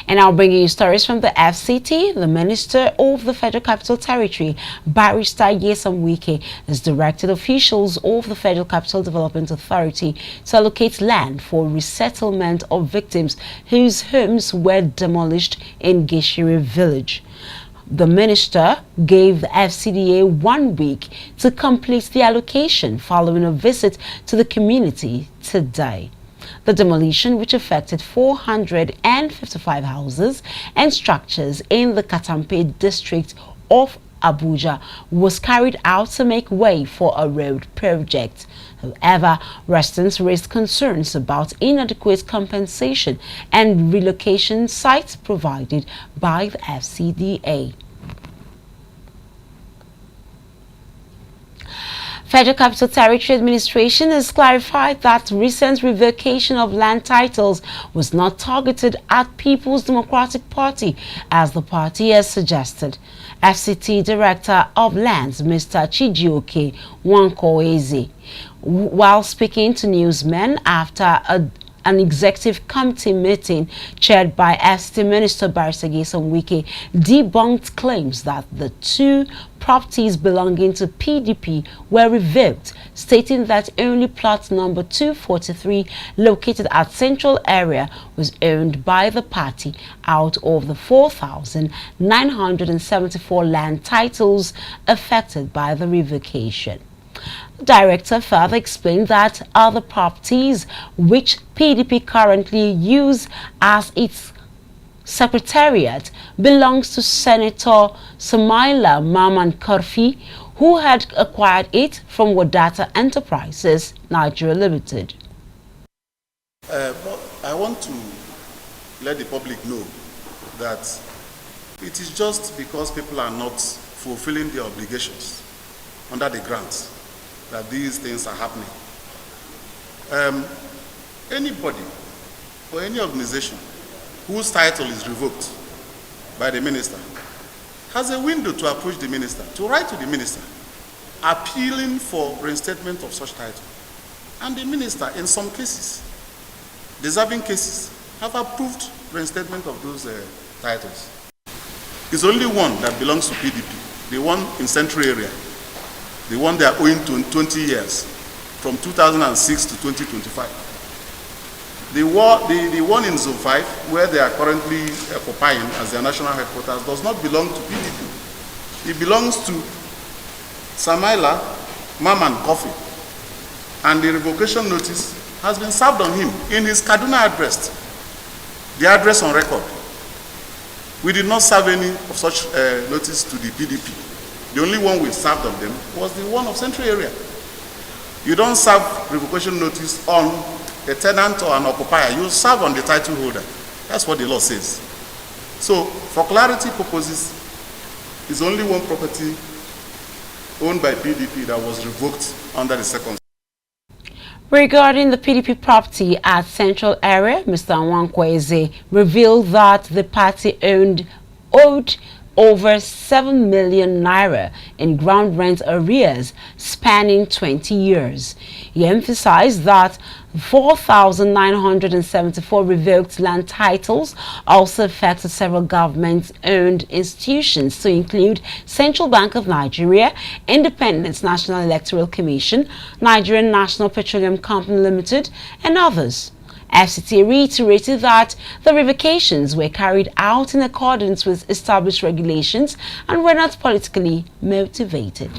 And I'll bring you stories from the FCT. The Minister of the Federal Capital Territory, Barrister Nyesom Wike, has directed officials of the Federal Capital Development Authority to allocate land for resettlement of victims whose homes were demolished in Gishiri village. The minister gave the FCTA 1 week to complete the allocation following a visit to the community today. The demolition, which affected 455 houses and structures in the Katampe district of Abuja, was carried out to make way for a road project. However, residents raised concerns about inadequate compensation and relocation sites provided by the FCTA. Federal Capital Territory Administration has clarified that recent revocation of land titles was not targeted at People's Democratic Party, as the party has suggested. FCT Director of Lands, Mr. Chijioke Nwankweze, while speaking to newsmen after an executive committee meeting chaired by FCT Minister Barrister Nyesom Wike, debunked claims that the two properties belonging to PDP were revoked, stating that only plot number 243, located at Central Area, was owned by the party out of the 4,974 land titles affected by the revocation. The director further explained that other properties which PDP currently use as its secretariat belongs to Senator Samila Mahmud Kurfi, who had acquired it from Wadata Enterprises, Nigeria Limited. But I want to let the public know that it is just because people are not fulfilling their obligations under the grants that these things are happening. Anybody or any organization whose title is revoked by the minister has a window to approach the minister, to write to the minister, appealing for reinstatement of such title. And the minister, in some cases, deserving cases, have approved reinstatement of those titles. It's only one that belongs to PDP, the one in Central Area, the one they are owing to 20 years, from 2006 to 2025. The one in Zone 5, where they are currently occupying as their national headquarters, does not belong to PDP. It belongs to Samila Mahmud Kurfi, and the revocation notice has been served on him in his Kaduna address, the address on record. We did not serve any of such notice to the PDP. The only one we served on them was the one of Central Area. You don't serve revocation notice on a tenant or an occupier. You serve on the title holder. That's what the law says. So, for clarity purposes, it's only one property owned by PDP that was revoked under the second. Regarding the PDP property at Central Area, Mr. Nwankweze revealed that the party owed over 7 million naira in ground rent arrears spanning 20 years. He emphasized that 4,974 revoked land titles also affected several government-owned institutions, to include Central Bank of Nigeria, Independent National Electoral Commission, Nigerian National Petroleum Company Limited, and others. FCTA reiterated that the revocations were carried out in accordance with established regulations and were not politically motivated.